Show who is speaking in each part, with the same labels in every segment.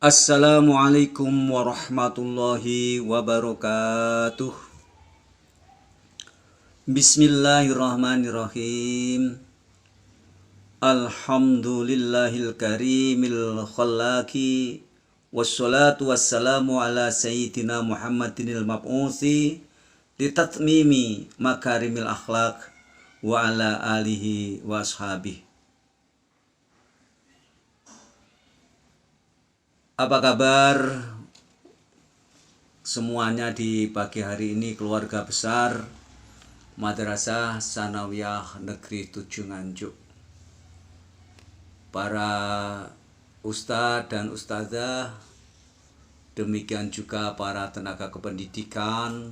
Speaker 1: Assalamualaikum warahmatullahi wabarakatuh. Bismillahirrahmanirrahim. Alhamdulillahil karimil khallaki. Wassalatu wassalamu ala sayyidina Muhammadinil mab'uthi litatmimi makarimil akhlaq wa ala alihi wa ashabihi. Apa kabar semuanya di pagi hari ini, keluarga besar Madrasah Tsanawiyah Negeri 7 Nganjuk, para ustadz dan ustadzah, demikian juga para tenaga kependidikan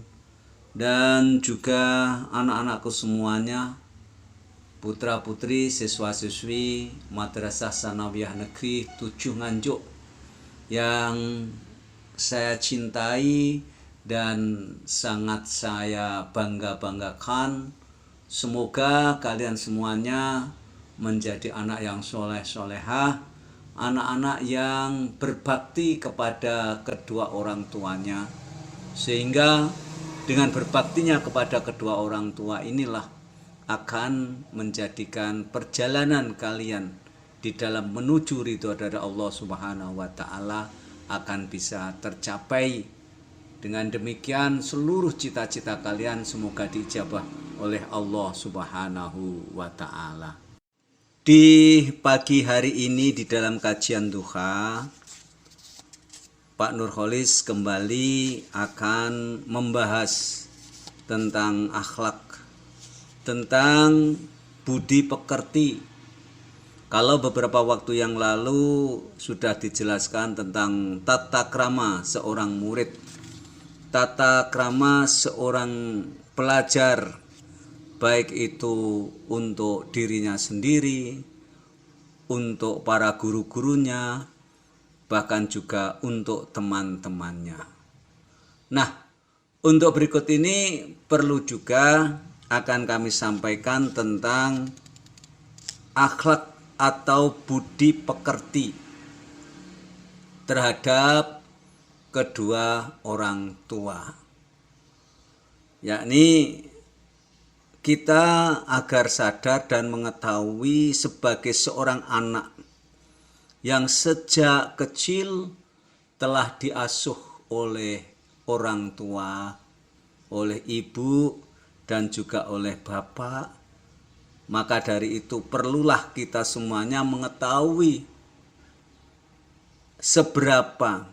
Speaker 1: dan juga anak-anakku semuanya, putra putri siswa siswi Madrasah Tsanawiyah Negeri 7 Nganjuk yang saya cintai dan sangat saya banggakan. Semoga kalian semuanya menjadi anak yang soleh-solehah, anak-anak yang berbakti kepada kedua orang tuanya, sehingga dengan berbaktinya kepada kedua orang tua inilah akan menjadikan perjalanan kalian di dalam menuju ridho dari Allah Subhanahu wa Ta'ala akan bisa tercapai. Dengan demikian seluruh cita-cita kalian semoga diijabah oleh Allah Subhanahu wa Ta'ala. Di pagi hari ini di dalam kajian duha, Pak Nurholis kembali akan membahas tentang akhlak, tentang budi pekerti. Kalau beberapa waktu yang lalu sudah dijelaskan tentang tata krama seorang murid, tata krama seorang pelajar, baik itu untuk dirinya sendiri, untuk para guru-gurunya, bahkan juga untuk teman-temannya. Nah, untuk berikut ini perlu juga akan kami sampaikan tentang akhlak atau budi pekerti terhadap kedua orang tua, yakni kita agar sadar dan mengetahui sebagai seorang anak yang sejak kecil telah diasuh oleh orang tua, oleh ibu dan juga oleh bapak. Maka dari itu perlulah kita semuanya mengetahui seberapa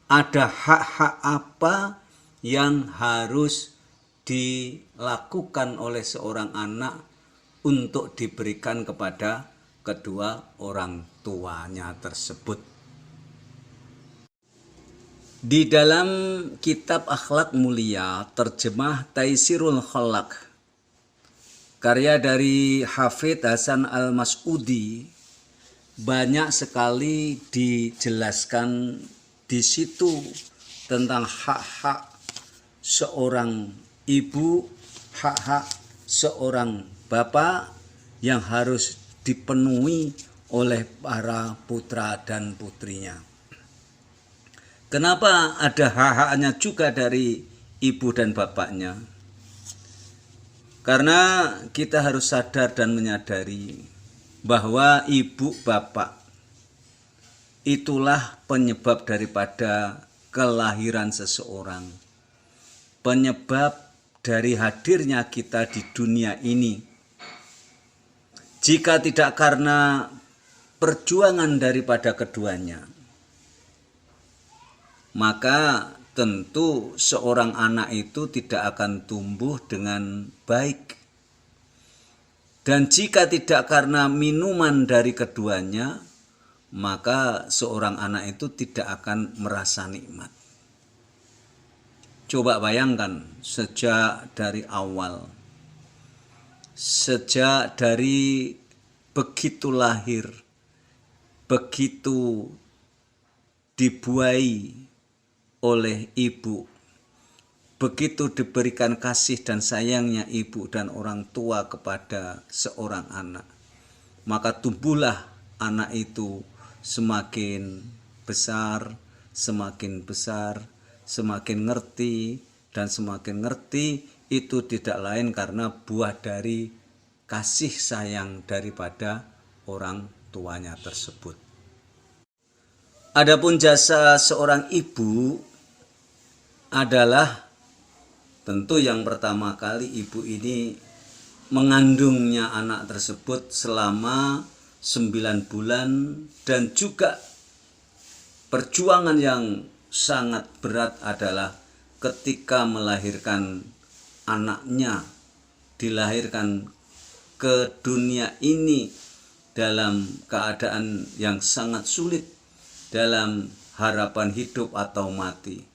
Speaker 1: ada hak-hak apa yang harus dilakukan oleh seorang anak untuk diberikan kepada kedua orang tuanya tersebut. Di dalam kitab Akhlak Mulia terjemah Taisirul Khalaq, karya dari Hafidz Hasan Al-Mas'udi, banyak sekali dijelaskan di situ tentang hak-hak seorang ibu, hak-hak seorang bapak yang harus dipenuhi oleh para putra dan putrinya. Kenapa ada hak-haknya juga dari ibu dan bapaknya? Karena kita harus sadar dan menyadari bahwa ibu bapak itulah penyebab daripada kelahiran seseorang, penyebab dari hadirnya kita di dunia ini. Jika tidak karena perjuangan daripada keduanya, maka tentu seorang anak itu tidak akan tumbuh dengan baik. Dan jika tidak karena minuman dari keduanya, maka seorang anak itu tidak akan merasa nikmat. Coba bayangkan, sejak dari awal, sejak dari begitu lahir, begitu dibuai oleh ibu, begitu diberikan kasih dan sayangnya ibu dan orang tua kepada seorang anak, maka tumbuhlah anak itu semakin besar, semakin ngerti, dan semakin ngerti itu tidak lain karena buah dari kasih sayang daripada orang tuanya tersebut. Adapun jasa seorang ibu adalah tentu yang pertama kali ibu ini mengandungnya anak tersebut selama 9 bulan dan juga perjuangan yang sangat berat adalah ketika melahirkan anaknya, dilahirkan ke dunia ini dalam keadaan yang sangat sulit, dalam harapan hidup atau mati.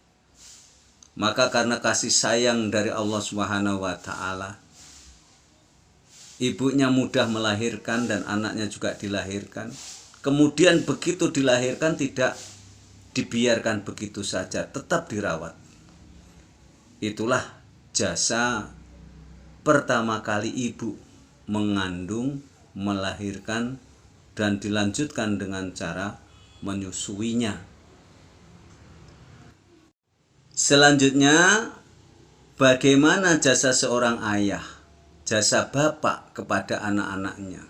Speaker 1: Maka karena kasih sayang dari Allah Subhanahu wa taala, ibunya mudah melahirkan dan anaknya juga dilahirkan. Kemudian begitu dilahirkan tidak dibiarkan begitu saja, tetap dirawat. Itulah jasa pertama kali ibu mengandung, melahirkan, dan dilanjutkan dengan cara menyusuinya. Selanjutnya, bagaimana jasa seorang ayah, jasa bapak kepada anak-anaknya?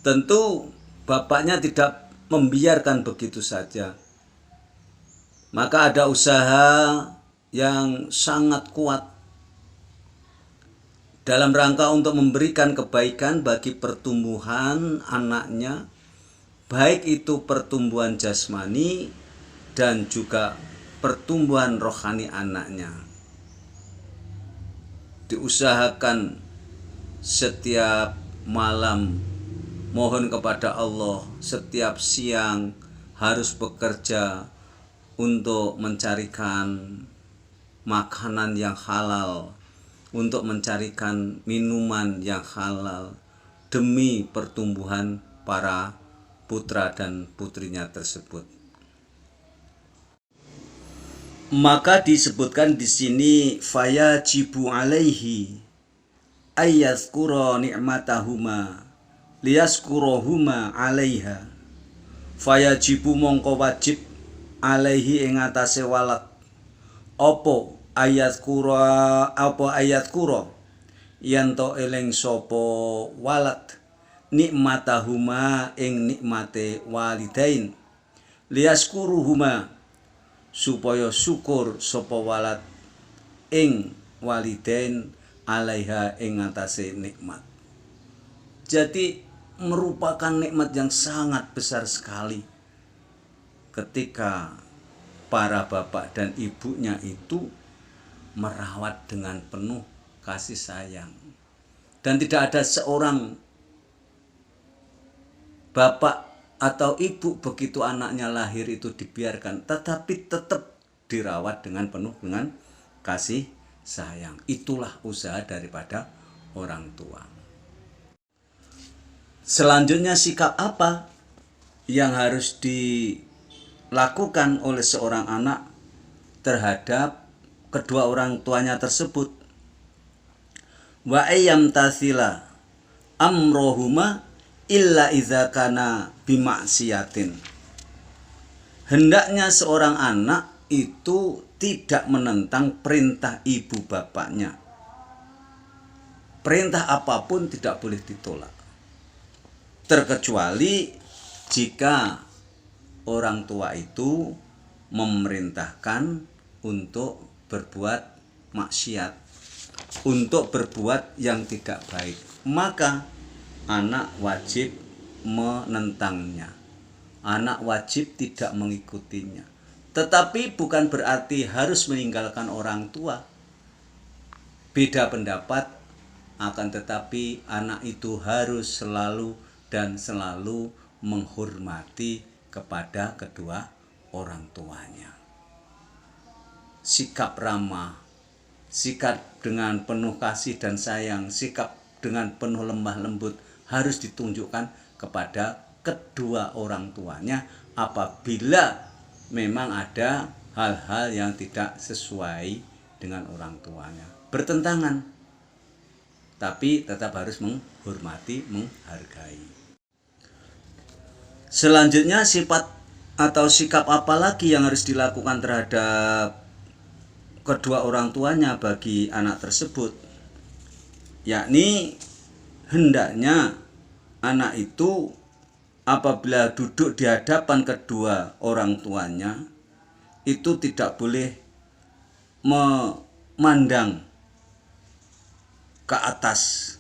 Speaker 1: Tentu bapaknya tidak membiarkan begitu saja. Maka ada usaha yang sangat kuat dalam rangka untuk memberikan kebaikan bagi pertumbuhan anaknya, baik itu pertumbuhan jasmani dan juga pertumbuhan rohani anaknya. Diusahakan setiap malam mohon kepada Allah, setiap siang harus bekerja untuk mencarikan makanan yang halal, untuk mencarikan minuman yang halal demi pertumbuhan para putra dan putrinya tersebut. Maka disebutkan di sini fayajibu alaihi ayyazkura ni'matahuma liyazkurahuma alaiha. Fayajibu mongko wajib alaihi ing atase walad apa ayat kura yen to eling sapa walad nikmatahuma ing nikmate walidain liyaskuruhuma supaya syukur sapa walad ing walidain alaiha ing atase nikmat. Jadi merupakan nikmat yang sangat besar sekali ketika para bapak dan ibunya itu merawat dengan penuh kasih sayang. Dan tidak ada seorang bapak atau ibu begitu anaknya lahir itu dibiarkan, tetapi tetap dirawat dengan penuh dengan kasih sayang. Itulah usaha daripada orang tua. Selanjutnya, sikap apa yang harus dilakukan oleh seorang anak terhadap kedua orang tuanya tersebut? Wa ayyam tasila amrohuma illa idza kana bimaksiatin. Hendaknya seorang anak itu tidak menentang perintah ibu bapaknya. Perintah apapun tidak boleh ditolak, terkecuali jika orang tua itu memerintahkan untuk berbuat maksiat, untuk berbuat yang tidak baik, maka anak wajib menentangnya. Anak wajib tidak mengikutinya. Tetapi bukan berarti harus meninggalkan orang tua. Beda pendapat, akan tetapi anak itu harus selalu dan selalu menghormati kepada kedua orang tuanya. Sikap ramah, sikap dengan penuh kasih dan sayang, sikap dengan penuh lemah lembut harus ditunjukkan kepada kedua orang tuanya apabila memang ada hal-hal yang tidak sesuai dengan orang tuanya, bertentangan, tapi tetap harus menghormati, menghargai. Selanjutnya, sifat Atau sikap apa lagi yang harus dilakukan terhadap kedua orang tuanya bagi anak tersebut? Yakni hendaknya anak itu apabila duduk di hadapan kedua orang tuanya itu tidak boleh memandang ke atas,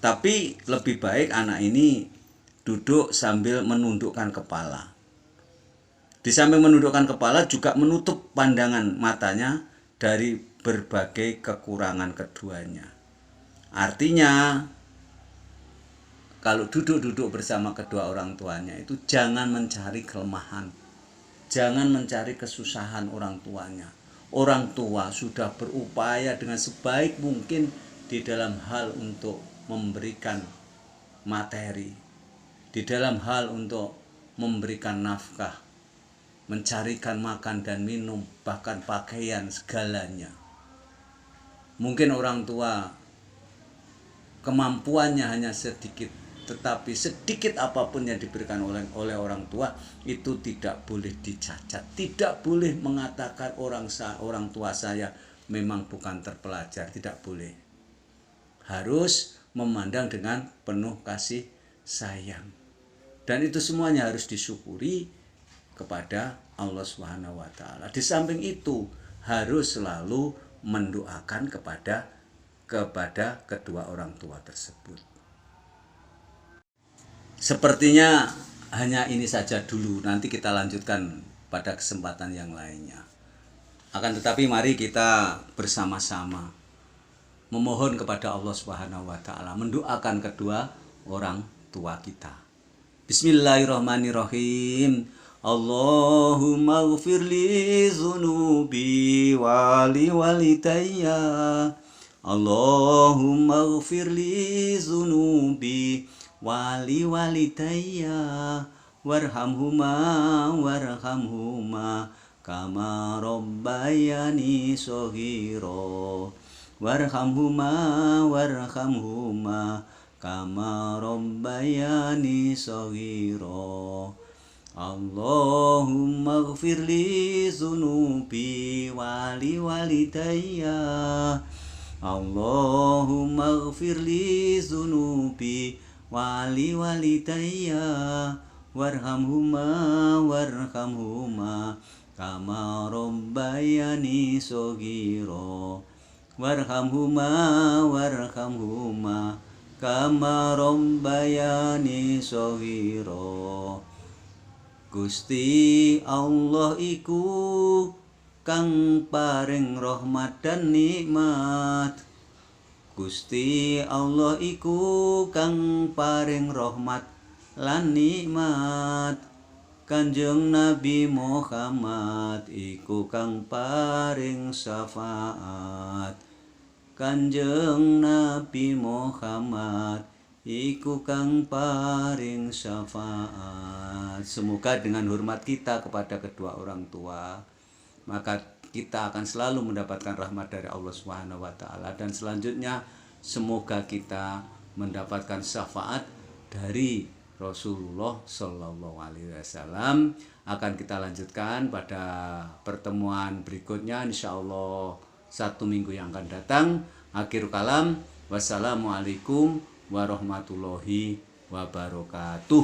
Speaker 1: tapi lebih baik anak ini duduk sambil menundukkan kepala. Di samping menundukkan kepala juga menutup pandangan matanya dari berbagai kekurangan keduanya. Artinya kalau duduk-duduk bersama kedua orang tuanya itu jangan mencari kelemahan, jangan mencari kesusahan orang tuanya. Orang tua sudah berupaya dengan sebaik mungkin di dalam hal untuk memberikan materi, di dalam hal untuk memberikan nafkah, mencarikan makan dan minum, bahkan pakaian, segalanya. Mungkin orang tua kemampuannya hanya sedikit, tetapi sedikit apapun yang diberikan oleh orang tua itu tidak boleh dicacat, tidak boleh mengatakan orang tua saya memang bukan terpelajar, tidak boleh. Harus memandang dengan penuh kasih sayang, dan itu semuanya harus disyukuri kepada Allah Subhanahu wa taala. Di samping itu harus selalu mendoakan kepada kedua orang tua tersebut. Sepertinya hanya ini saja dulu, nanti kita lanjutkan pada kesempatan yang lainnya. Akan tetapi mari kita bersama-sama memohon kepada Allah Subhanahu wa taala, mendoakan kedua orang tua kita. Bismillahirrahmanirrahim. Allahumma ighfir li dzunubi wa li walidayya. Allahumma ighfir li dzunubi wa li walidayya warhamhuma kama rabbayani shaghira. Warhamhuma kama rabbayani shaghira. Allahumma ighfir li dzunubi wa li walidayya. Allahumma ighfir li dzunubi wa li walidayya warhamhuma kama rabbayani shaghira. Warhamhuma kama rabbayani shaghira. Gusti Allah iku kang paring rahmat dan nikmat. Gusti Allah iku kang paring rahmat lan nikmat. Kanjeng Nabi Muhammad iku kang paring syafaat. Kanjeng Nabi Muhammad iku kang paring syafaat. Semoga dengan hormat kita kepada kedua orang tua, maka kita akan selalu mendapatkan rahmat dari Allah Subhanahu wa taala, dan selanjutnya semoga kita mendapatkan syafaat dari Rasulullah Shallallahu alaihi wasallam. Akan kita lanjutkan pada pertemuan berikutnya insyaallah 1 minggu yang akan datang. Akhir kalam, wassalamualaikum warahmatullahi wabarakatuh.